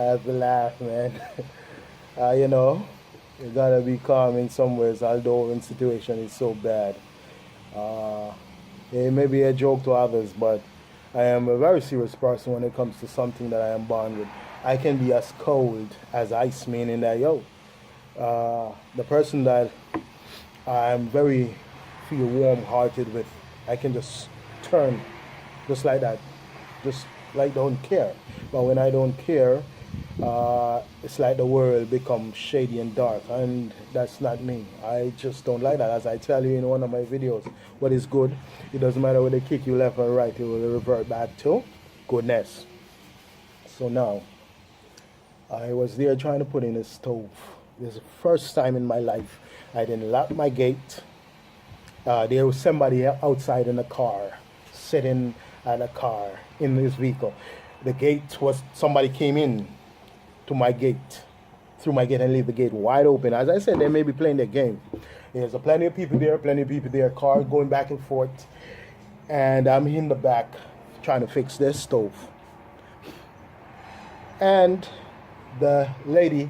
have to laugh, man. You know, you gotta be calm in some ways, although in situation is so bad. Uh, it may be a joke to others, but I am a very serious person when it comes to something that I am born with. I can be as cold as ice, meaning that, the person that I'm very feel warm-hearted with, I can just turn just like that, just like don't care. But when I don't care, it's like the world becomes shady and dark, and that's not me. I just don't like that. As I tell you in one of my videos, what is good, it doesn't matter whether they kick you left or right, it will revert back to goodness. So now, I was there trying to put in a stove. This is the first time in my life I didn't lock my gate. There was somebody outside in a car, sitting at a car in his vehicle. The gate was, somebody came in to my gate, through my gate, and leave the gate wide open. As I said, they may be playing their game. There's plenty of people there, cars going back and forth. And I'm in the back trying to fix this stove. And the lady,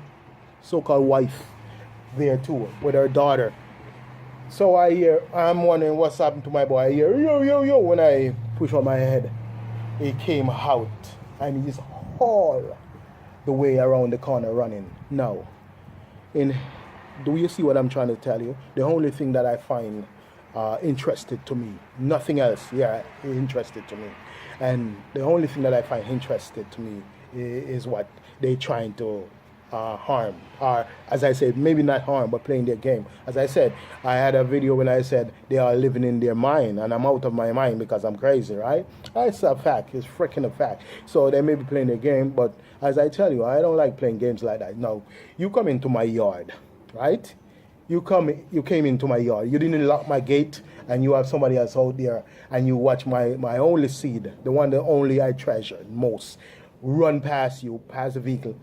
so-called wife, there too, with her daughter. So I'm wondering what's happened to my boy. I hear, yo, yo, yo, when I push on my head. He came out, and he's all the way around the corner running. Now, do you see what I'm trying to tell you? The only thing that I find interested to me, nothing else, interested to me. And the only thing that I find interested to me is what they're trying to harm, or as I said, maybe not harm, but playing their game. As I said, I had a video when I said they are living in their mind, and I'm out of my mind because I'm crazy, right? It's a fact. It's freaking a fact. So they may be playing their game, but as I tell you, I don't like playing games like that. No, you come into my yard, right? You came into my yard. You didn't lock my gate, and you have somebody else out there, and you watch my only seed, the one that only I treasure most, run past you, past the vehicle,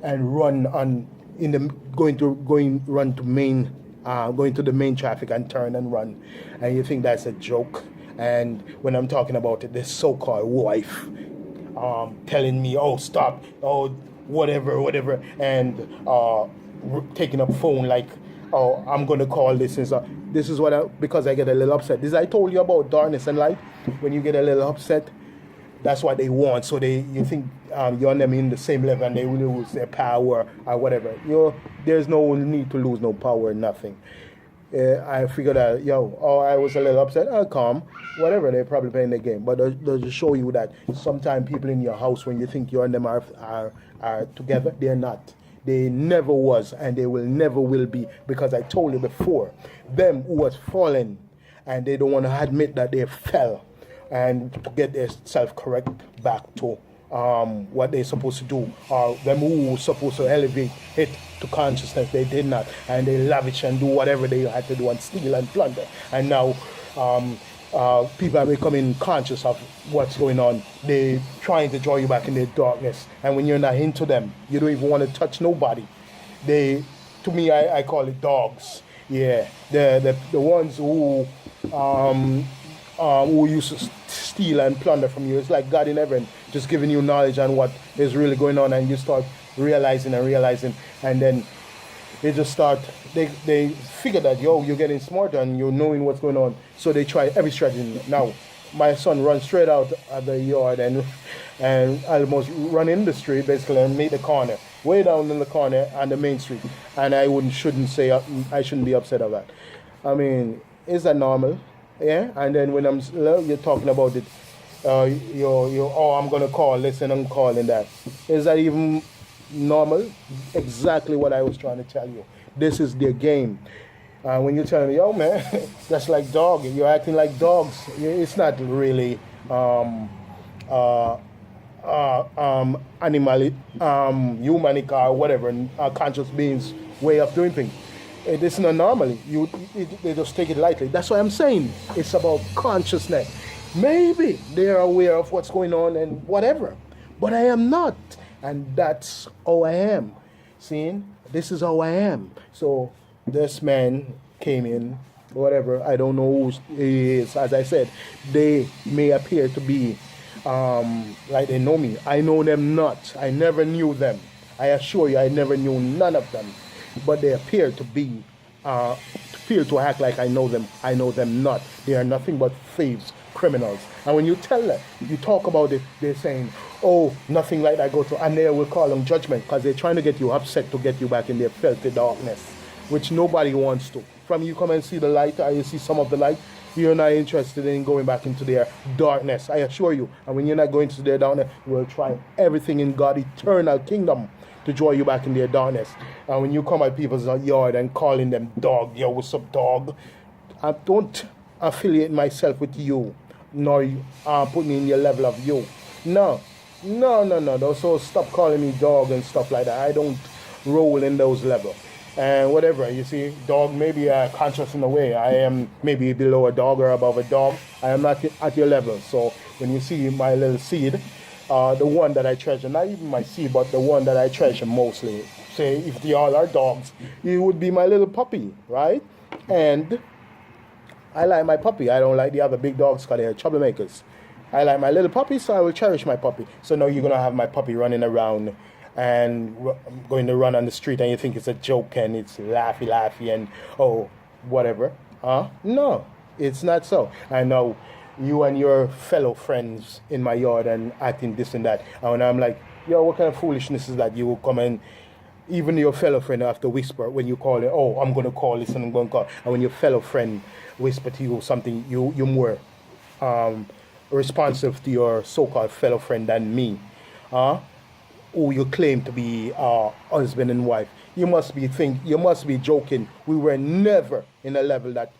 and run on in the going to the main traffic and turn and run, and you think that's a joke. And when I'm talking about it, this so-called wife telling me, oh, stop, oh, whatever, and taking up phone like, oh, I'm gonna call this and so. This is because I get a little upset. This I told you about darkness and light. When you get a little upset, that's what they want. So you think you're on them in the same level, and they will lose their power or whatever. There's no need to lose no power, nothing. I figured out, I was a little upset. I'll calm, whatever. They're probably playing the game, but they'll just show you that sometimes people in your house, when you think you and them are together, they're not. They never was, and they will never will be, because I told you before, them who was fallen, and they don't want to admit that they fell, and to get their self-correct back to what they're supposed to do, or them who were supposed to elevate it to consciousness, they did not, and they lavish and do whatever they had to do and steal and plunder. And now people are becoming conscious of what's going on. They're trying to draw you back in their darkness, and when you're not into them, you don't even want to touch nobody. To me, I call it dogs. Yeah, the ones who used to steal and plunder from you. It's like God in heaven just giving you knowledge on what is really going on, and you start realizing, and then they just start, they figure that, you're getting smarter and you're knowing what's going on, so they try every strategy. Now, my son runs straight out of the yard and almost run in the street, basically, and make the corner, way down in the corner on the main street, and I shouldn't be upset of that. I mean, is that normal? Yeah, and then when you're talking about it, I'm gonna call this and I'm calling that. Is that even normal? Exactly what I was trying to tell you. This is their game. When you're telling me, yo, man, that's like dog. You're acting like dogs. It's not really humanic or whatever, conscious beings' way of doing things. It is not normally. They just take it lightly. That's what I'm saying. It's about consciousness. Maybe they are aware of what's going on and whatever, but I am not, and that's how I am. Seeing, this is how I am. So this man came in, whatever. I don't know who he is. As I said, they may appear to be like they know me. I know them not. I never knew them. I assure you, I never knew none of them, but they appear to be, appear to act like I know them. I know them not. They are nothing but thieves, criminals. And when you tell them, you talk about it, they're saying, oh, nothing like that go to, and they will call them judgment because they're trying to get you upset to get you back in their filthy darkness, which nobody wants to. From you come and see the light, or you see some of the light, you're not interested in going back into their darkness, I assure you. And when you're not going to their darkness, you will try everything in God's eternal kingdom to draw you back in their darkness. And when you come at people's yard and calling them dog, yo, what's up, dog? I don't affiliate myself with you, nor put me in your level of you. No. So stop calling me dog and stuff like that. I don't roll in those levels. And whatever, you see, dog may be conscious in a way. I am maybe below a dog or above a dog. I am not at your level. So when you see my little seed, the one that I treasure, not even my seed, but the one that I treasure mostly, say if they all are dogs, you would be my little puppy, right? And I like my puppy. I don't like the other big dogs because they're troublemakers. I like my little puppy, so I will cherish my puppy. So now you're going to have my puppy running around and going to run on the street, and you think it's a joke and it's laughy and oh, whatever. No, it's not so. I know you and your fellow friends in my yard and acting this and that. And I'm like, yo, what kind of foolishness is that? You will come and even your fellow friend have to whisper when you call it, oh, I'm going to call this and I'm going to call. And when your fellow friend whisper to you something, you're more responsive to your so-called fellow friend than me. Who you claim to be husband and wife. You must be joking. We were never in a level that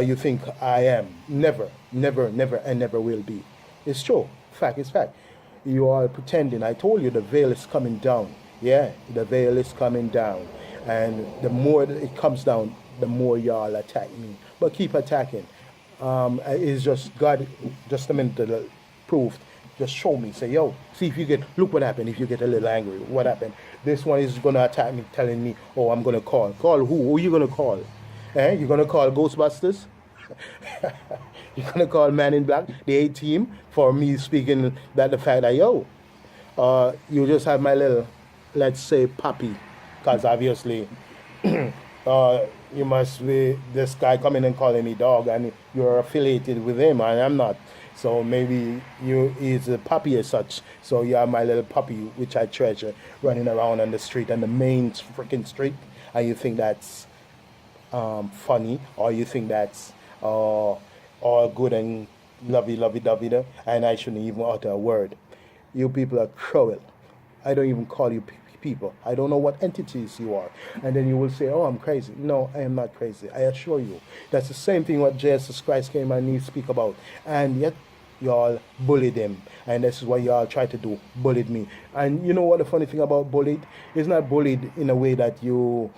you think I am. Never, and never will be. It's true. Fact is fact. You are pretending. I told you the veil is coming down. Yeah, the veil is coming down. And the more it comes down, the more y'all attack me. But keep attacking. It's just God, just a minute to prove. Just show me. Say, yo, see if you get, look what happened if you get a little angry. What happened? This one is going to attack me, telling me, oh, I'm going to call. Call who? Who are you going to call? You're going to call Ghostbusters? You're going to call Man in Black, the A-Team, for me speaking that the fact that, yo, you just have my little, let's say, puppy. Because obviously, you must be this guy coming and calling me dog, and you're affiliated with him, and I'm not. So maybe he's a puppy as such. So you are my little puppy, which I treasure, running around on the street, on the main freaking street, and you think that's funny, or you think that's all good and lovey-dovey, and I shouldn't even utter a word. You people are cruel. I don't even call you people. I don't know what entities you are. And then you will say, oh, I'm crazy. No, I am not crazy. I assure you. That's the same thing what Jesus Christ came and he speak about. And yet, y'all bullied him. And this is what y'all try to do. Bullied me. And you know what the funny thing about bullied? It's not bullied in a way that you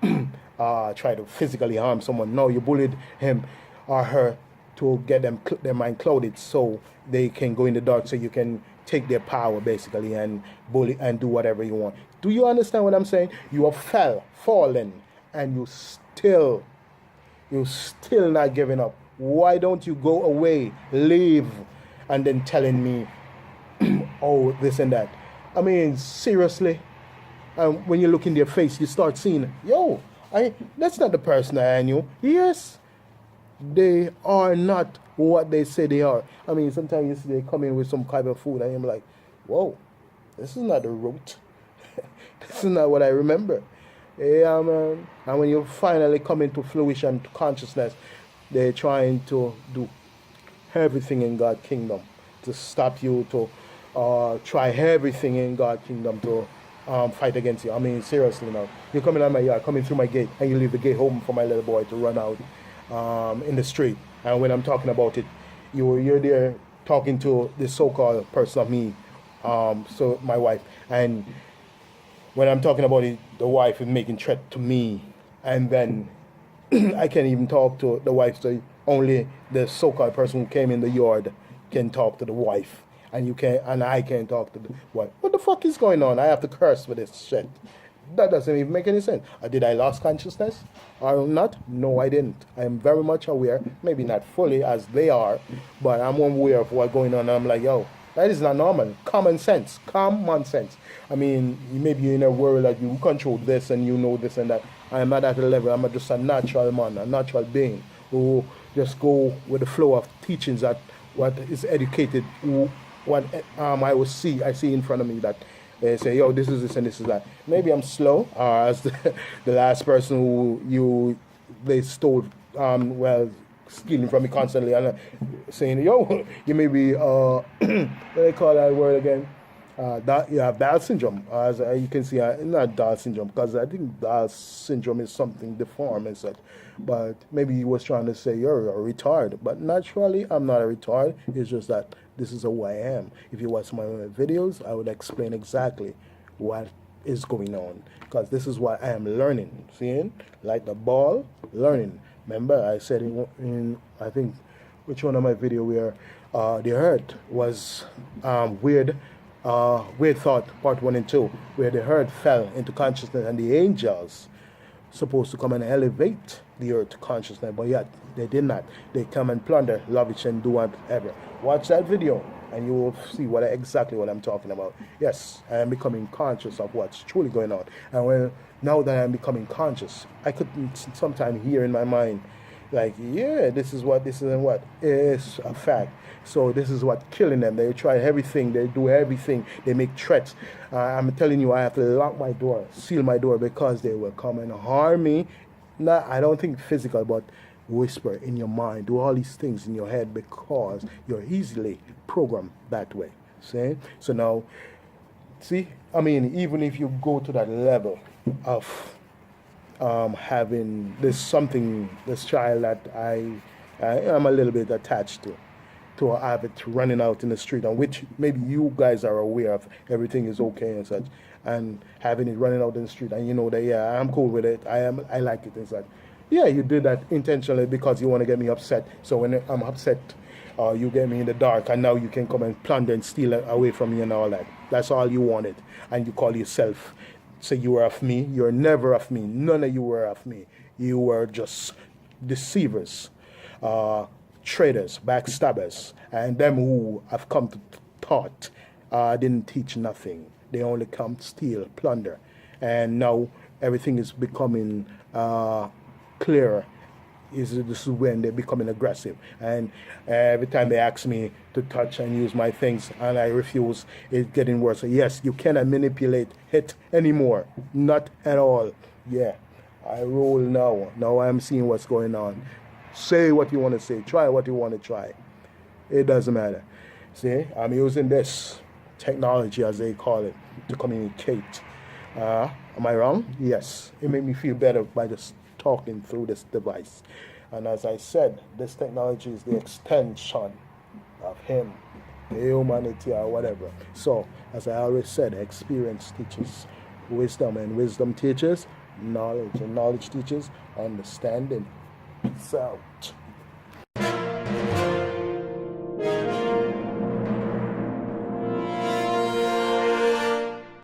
try to physically harm someone. No, you bullied him or her to get them their mind clouded so they can go in the dark, so you can take their power basically and bully and do whatever you want. Do you understand what I'm saying? You are fallen, and you still not giving up. Why don't you go away, leave, and then telling me, oh, this and that? I mean, seriously. When you look in their face, you start seeing, yo, that's not the person I knew. Yes, they are not what they say they are. I mean, sometimes you see they come in with some kind of food, and I'm like, whoa, this is not the root. This is not what I remember. Yeah, man. And when you finally come into fruition, to consciousness, they're trying to do everything in God's kingdom to stop you, to try everything in God's kingdom to fight against you. I mean, seriously now. You're coming out my yard, coming through my gate, and you leave the gate home for my little boy to run out in the street. And when I'm talking about it, you're there talking to this so-called person of me, so my wife. And when I'm talking about it, the wife is making threat to me. And then I can't even talk to the wife. So only the so-called person who came in the yard can talk to the wife. And I can't talk to the wife. What the fuck is going on? I have to curse for this shit. That doesn't even make any sense. Did I lose consciousness or not? No, I didn't. I am very much aware, maybe not fully as they are, but I'm aware of what's going on. I'm like, yo, That is not normal. Common sense. Common sense. I mean, maybe you're in a world that you control this and you know this and that. I am not at a level. I'm just a natural man, a natural being who just go with the flow of teachings that what is educated, what I see in front of me that they say, yo, this is this and this is that. Maybe I'm slow, as the last person they stole, stealing from me constantly and saying, yo, you may be, what do they call that word again? You have Down syndrome. As you can see, not Down syndrome, because I think Down syndrome is something deformed and such. But maybe he was trying to say you're a retard. But naturally, I'm not a retard. It's just that this is who I am. If you watch my videos, I would explain exactly what is going on, because this is what I am learning. Seeing, like the ball, learning. Remember, I said in I think which one of my video where the earth was weird thought part 1 and 2, where the earth fell into consciousness and the angels supposed to come and elevate the earth to consciousness, but yet they did not. They come and plunder, lavish, and do whatever. Watch that video and you will see exactly what I'm talking about. Yes, I am becoming conscious of what's truly going on. And now that I'm becoming conscious, I could sometimes hear in my mind, like, yeah, this is what is a fact. So this is what killing them. They try everything, they do everything, they make threats. I'm telling you, I have to lock my door, seal my door, because they will come and harm me. I don't think physical, but whisper in your mind, do all these things in your head, because you're easily programmed that way. See? So now, see, I mean, even if you go to that level of having this child that I am a little bit attached to have it running out in the street, on which maybe you guys are aware of, everything is okay and such, and having it running out in the street, and you know that, yeah, I'm cool with it, I like it and such. Yeah, you did that intentionally because you want to get me upset. So when I'm upset, you get me in the dark, and now you can come and plunder and steal it away from me and all that. That's all you wanted, and you call yourself, say you were of me. You're never of me. None of you were of me. You were just deceivers, traitors, backstabbers, and them who have come to thought didn't teach nothing. They only come to steal, plunder, and now everything is becoming clearer. This is when they're becoming aggressive, and every time they ask me to touch and use my things and I refuse, it's getting worse. So yes, you cannot manipulate it anymore, not at all. Yeah, I roll now I'm seeing what's going on. Say what you want to say, try what you want to try, it doesn't matter. See, I'm using this technology, as they call it, to communicate. Am I wrong? Yes, it made me feel better by just talking through this device. And as I said, this technology is the extension of him, the humanity or whatever. So, as I always said, experience teaches wisdom, and wisdom teaches knowledge, and knowledge teaches understanding. Peace out.